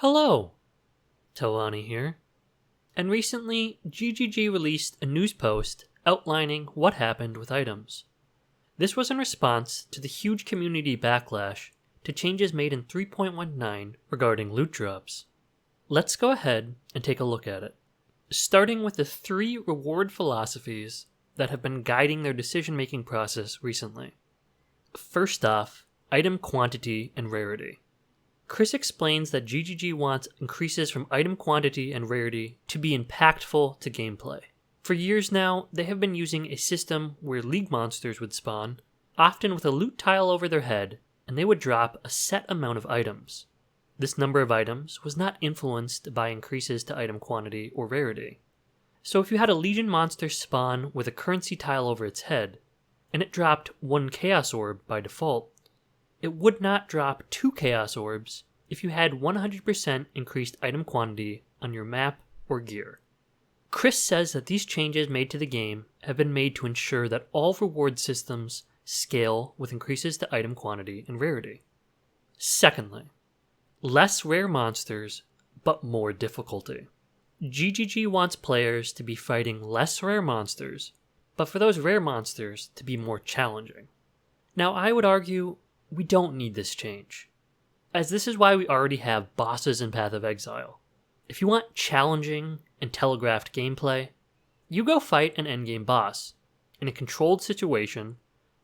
Hello, Tawani here. And recently, GGG released a news post outlining what happened with items. This was in response to the huge community backlash to changes made in 3.19 regarding loot drops. Let's go ahead and take a look at it, starting with the 3 reward philosophies that have been guiding their decision-making process recently. First off, item quantity and rarity. Chris explains that GGG wants increases from item quantity and rarity to be impactful to gameplay. For years now, they have been using a system where league monsters would spawn, often with a loot tile over their head, and they would drop a set amount of items. This number of items was not influenced by increases to item quantity or rarity. So if you had a legion monster spawn with a currency tile over its head, and it dropped 1 chaos orb by default, it would not drop 2 chaos orbs if you had 100% increased item quantity on your map or gear. Chris says that these changes made to the game have been made to ensure that all reward systems scale with increases to item quantity and rarity. Secondly, less rare monsters, but more difficulty. GGG wants players to be fighting less rare monsters, but for those rare monsters to be more challenging. Now, I would argue we don't need this change, as this is why we already have bosses in Path of Exile. If you want challenging and telegraphed gameplay, you go fight an endgame boss in a controlled situation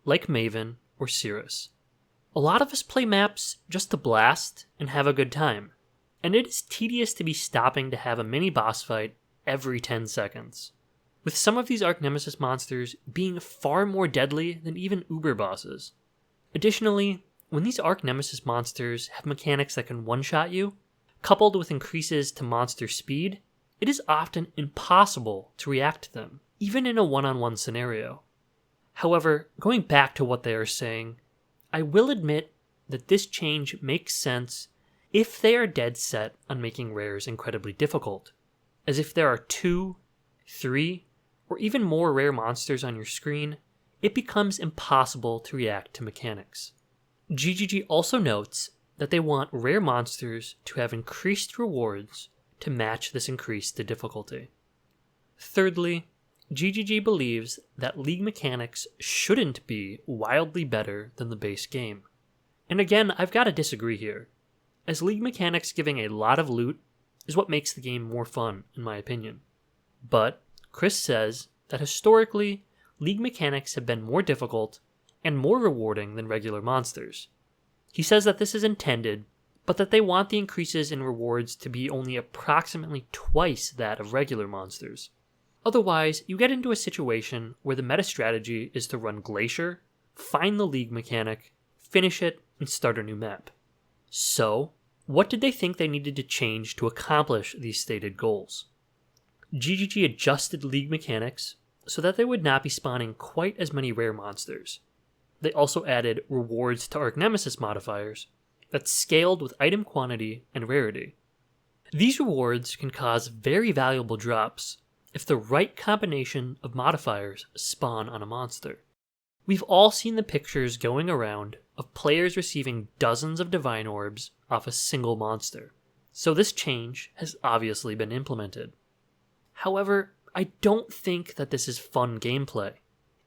like Maven or Cirrus. A lot of us play maps just to blast and have a good time, and it is tedious to be stopping to have a mini boss fight every 10 seconds, with some of these Arch Nemesis monsters being far more deadly than even Uber bosses. Additionally, when these Arch Nemesis monsters have mechanics that can one-shot you, coupled with increases to monster speed, it is often impossible to react to them, even in a one-on-one scenario. However, going back to what they are saying, I will admit that this change makes sense if they are dead set on making rares incredibly difficult, as if there are 2, 3, or even more rare monsters on your screen, it becomes impossible to react to mechanics. GGG also notes that they want rare monsters to have increased rewards to match this increase to difficulty. Thirdly, GGG believes that league mechanics shouldn't be wildly better than the base game. And again, I've got to disagree here, as league mechanics giving a lot of loot is what makes the game more fun, in my opinion. But Chris says that historically, league mechanics have been more difficult and more rewarding than regular monsters. He says that this is intended, but that they want the increases in rewards to be only approximately twice that of regular monsters. Otherwise, you get into a situation where the meta strategy is to run Glacier, find the league mechanic, finish it, and start a new map. So, what did they think they needed to change to accomplish these stated goals? GGG adjusted league mechanics so that they would not be spawning quite as many rare monsters. They also added rewards to Arch Nemesis modifiers that scaled with item quantity and rarity. These rewards can cause very valuable drops if the right combination of modifiers spawn on a monster. We've all seen the pictures going around of players receiving dozens of Divine Orbs off a single monster, so this change has obviously been implemented. However, I don't think that this is fun gameplay.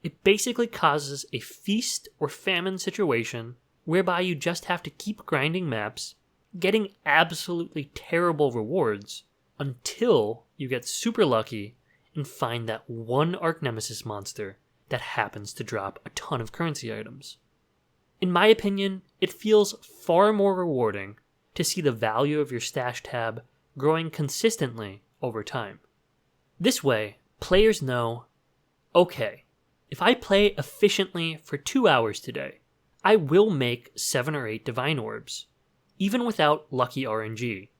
It basically causes a feast or famine situation whereby you just have to keep grinding maps, getting absolutely terrible rewards, until you get super lucky and find that one Arch Nemesis monster that happens to drop a ton of currency items. In my opinion, it feels far more rewarding to see the value of your stash tab growing consistently over time. This way, players know, okay, if I play efficiently for 2 hours today, I will make 7 or 8 Divine Orbs, even without lucky RNG,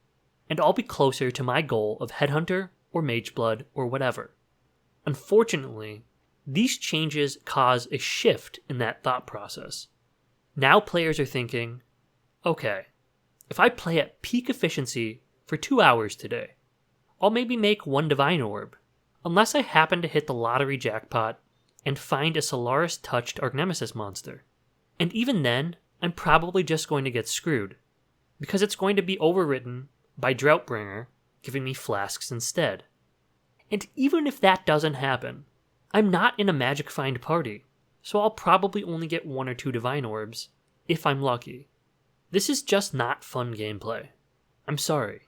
and I'll be closer to my goal of Headhunter or Mageblood or whatever. Unfortunately, these changes cause a shift in that thought process. Now players are thinking, okay, if I play at peak efficiency for 2 hours today, I'll maybe make 1 Divine Orb, unless I happen to hit the lottery jackpot and find a Solaris-touched Arch Nemesis monster. And even then, I'm probably just going to get screwed, because it's going to be overwritten by Droughtbringer, giving me flasks instead. And even if that doesn't happen, I'm not in a Magic Find party, so I'll probably only get 1 or 2 Divine Orbs, if I'm lucky. This is just not fun gameplay. I'm sorry.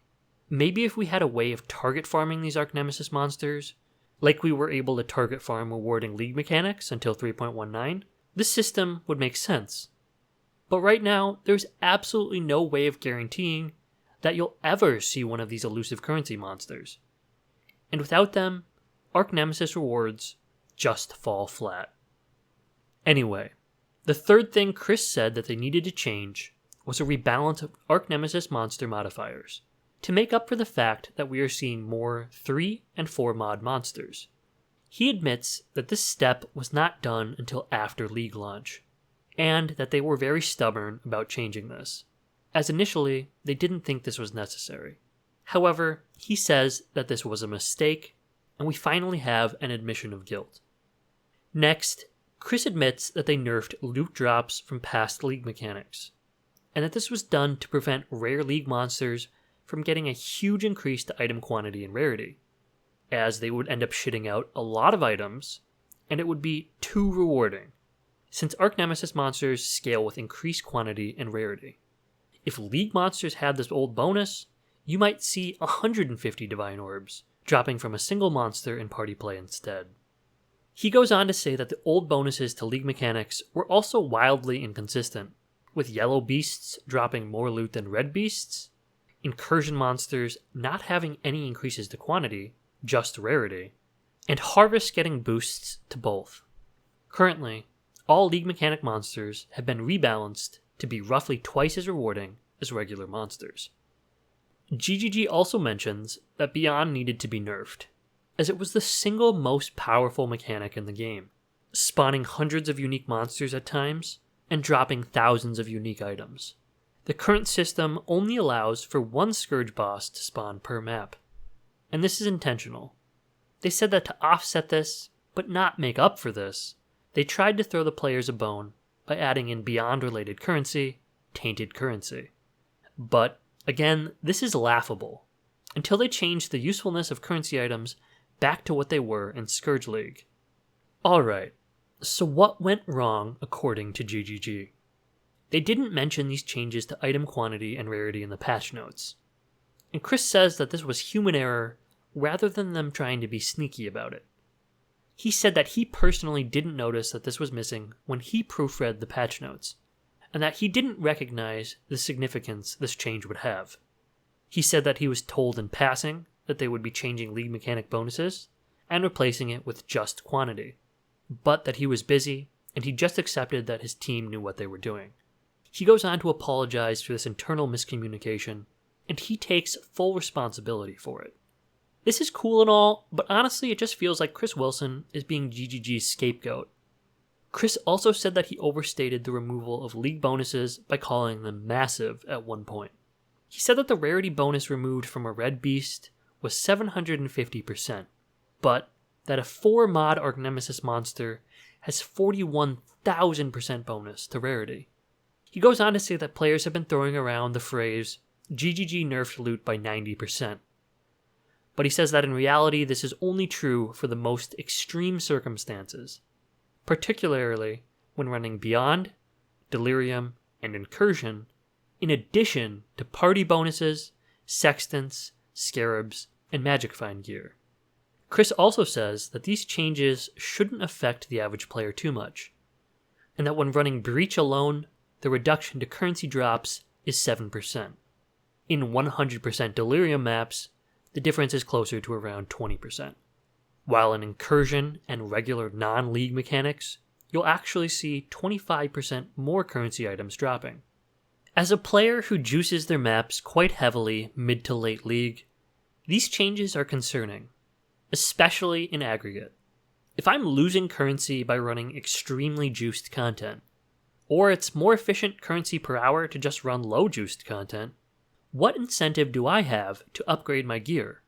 Maybe if we had a way of target farming these Arch Nemesis monsters, like we were able to target farm rewarding League mechanics until 3.19, this system would make sense. But right now, there's absolutely no way of guaranteeing that you'll ever see one of these elusive currency monsters. And without them, Arch Nemesis rewards just fall flat. Anyway, the third thing Chris said that they needed to change was a rebalance of Arch Nemesis monster modifiers, to make up for the fact that we are seeing more 3 and 4 mod monsters. He admits that this step was not done until after League launch, and that they were very stubborn about changing this, as initially they didn't think this was necessary. However, he says that this was a mistake, and we finally have an admission of guilt. Next, Chris admits that they nerfed loot drops from past League mechanics, and that this was done to prevent rare League monsters from getting a huge increase to item quantity and rarity, as they would end up shitting out a lot of items, and it would be too rewarding, since Arch Nemesis monsters scale with increased quantity and rarity. If League monsters had this old bonus, you might see 150 Divine Orbs, dropping from a single monster in party play instead. He goes on to say that the old bonuses to League mechanics were also wildly inconsistent, with yellow beasts dropping more loot than red beasts, incursion monsters not having any increases to quantity, just rarity, and harvest getting boosts to both. Currently, all League mechanic monsters have been rebalanced to be roughly twice as rewarding as regular monsters. GGG also mentions that Beyond needed to be nerfed, as it was the single most powerful mechanic in the game, spawning hundreds of unique monsters at times, and dropping thousands of unique items. The current system only allows for 1 Scourge boss to spawn per map, and this is intentional. They said that to offset this, but not make up for this, they tried to throw the players a bone by adding in Beyond-related currency, Tainted Currency. But, again, this is laughable, until they change the usefulness of currency items back to what they were in Scourge League. Alright, so what went wrong according to GGG? They didn't mention these changes to item quantity and rarity in the patch notes, and Chris says that this was human error rather than them trying to be sneaky about it. He said that he personally didn't notice that this was missing when he proofread the patch notes, and that he didn't recognize the significance this change would have. He said that he was told in passing that they would be changing League mechanic bonuses and replacing it with just quantity, but that he was busy and he just accepted that his team knew what they were doing. He goes on to apologize for this internal miscommunication, and he takes full responsibility for it. This is cool and all, but honestly it just feels like Chris Wilson is being GGG's scapegoat. Chris also said that he overstated the removal of League bonuses by calling them massive at one point. He said that the rarity bonus removed from a red beast was 750%, but that a 4 mod Arch Nemesis monster has 41,000% bonus to rarity. He goes on to say that players have been throwing around the phrase, GGG nerfed loot by 90%. But he says that in reality this is only true for the most extreme circumstances, particularly when running Beyond, Delirium, and Incursion, in addition to party bonuses, sextants, scarabs, and Magic Find gear. Chris also says that these changes shouldn't affect the average player too much, and that when running Breach alone, the reduction to currency drops is 7%. In 100% Delirium maps, the difference is closer to around 20%. While in Incursion and regular non-League mechanics, you'll actually see 25% more currency items dropping. As a player who juices their maps quite heavily mid to late League, these changes are concerning, especially in aggregate. If I'm losing currency by running extremely juiced content, or it's more efficient currency per hour to just run low juiced content, what incentive do I have to upgrade my gear?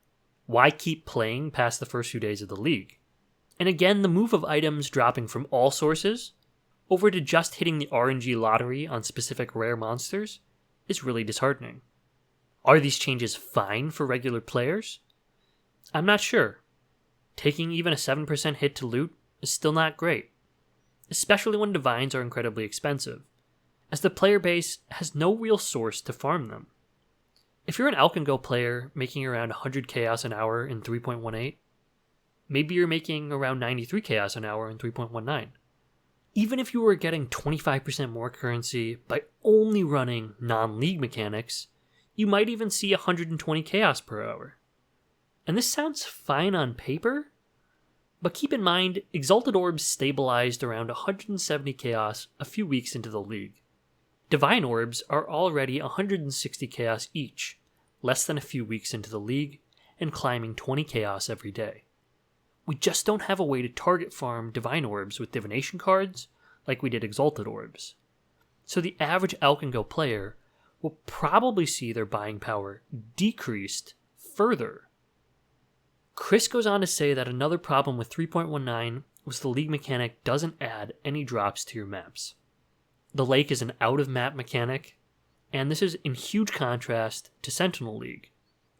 Why keep playing past the first few days of the League? And again, the move of items dropping from all sources over to just hitting the RNG lottery on specific rare monsters is really disheartening. Are these changes fine for regular players? I'm not sure. Taking even a 7% hit to loot is still not great, especially when divines are incredibly expensive, as the player base has no real source to farm them. If you're an Alkengo player making around 100 chaos an hour in 3.18, maybe you're making around 93 chaos an hour in 3.19. Even if you were getting 25% more currency by only running non-league mechanics, you might even see 120 chaos per hour. And this sounds fine on paper, but keep in mind, Exalted Orbs stabilized around 170 chaos a few weeks into the league. Divine Orbs are already 160 chaos each, less than a few weeks into the league, and climbing 20 chaos every day. We just don't have a way to target farm Divine Orbs with Divination cards like we did Exalted Orbs. So the average Alkengo player will probably see their buying power decreased further. Chris goes on to say that another problem with 3.19 was the league mechanic doesn't add any drops to your maps. The Lake is an out-of-map mechanic, and this is in huge contrast to Sentinel League,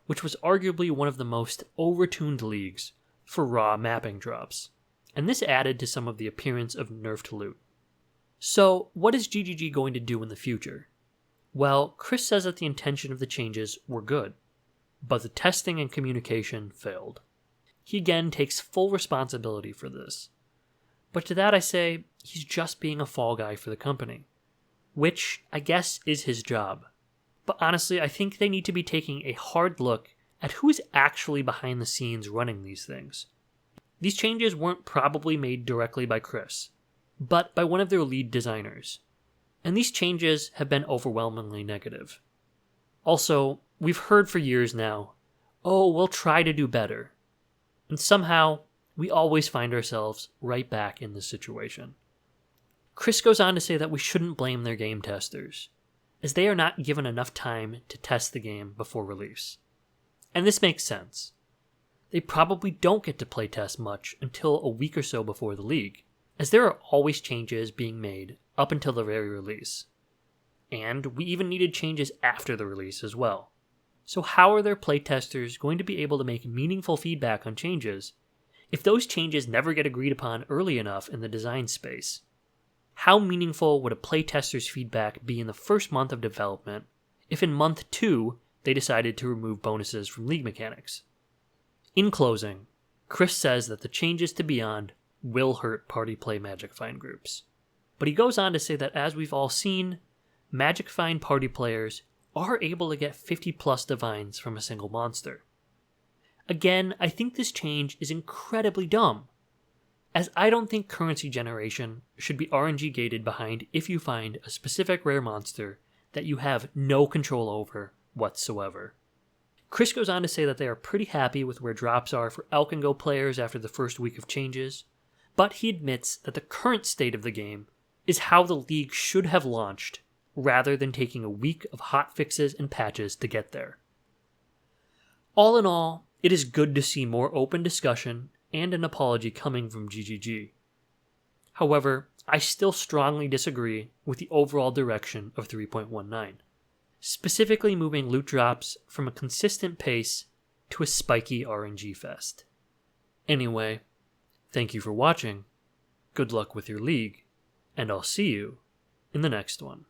which was arguably one of the most overtuned leagues for raw mapping drops, and this added to some of the appearance of nerf to loot. So, what is GGG going to do in the future? Well, Chris says that the intention of the changes were good, but the testing and communication failed. He again takes full responsibility for this. But to that I say, he's just being a fall guy for the company, which I guess is his job. But honestly, I think they need to be taking a hard look at who is actually behind the scenes running these things. These changes weren't probably made directly by Chris, but by one of their lead designers. And these changes have been overwhelmingly negative. Also, we've heard for years now, oh, we'll try to do better. And somehow, we always find ourselves right back in this situation. Chris goes on to say that we shouldn't blame their game testers, as they are not given enough time to test the game before release. And this makes sense. They probably don't get to playtest much until a week or so before the league, as there are always changes being made up until the very release. And we even needed changes after the release as well. So how are their playtesters going to be able to make meaningful feedback on changes if those changes never get agreed upon early enough in the design space? How meaningful would a playtester's feedback be in the first month of development if in month 2 they decided to remove bonuses from league mechanics? In closing, Chris says that the changes to Beyond will hurt party play Magic Find groups. But he goes on to say that as we've all seen, Magic Find party players are able to get 50 plus divines from a single monster. Again, I think this change is incredibly dumb, as I don't think currency generation should be RNG gated behind if you find a specific rare monster that you have no control over whatsoever. Chris goes on to say that they are pretty happy with where drops are for Alkengo players after the first week of changes, but he admits that the current state of the game is how the league should have launched, rather than taking a week of hot fixes and patches to get there. All in all, it is good to see more open discussion and an apology coming from GGG. However, I still strongly disagree with the overall direction of 3.19, specifically moving loot drops from a consistent pace to a spiky RNG fest. Anyway, thank you for watching, good luck with your league, and I'll see you in the next one.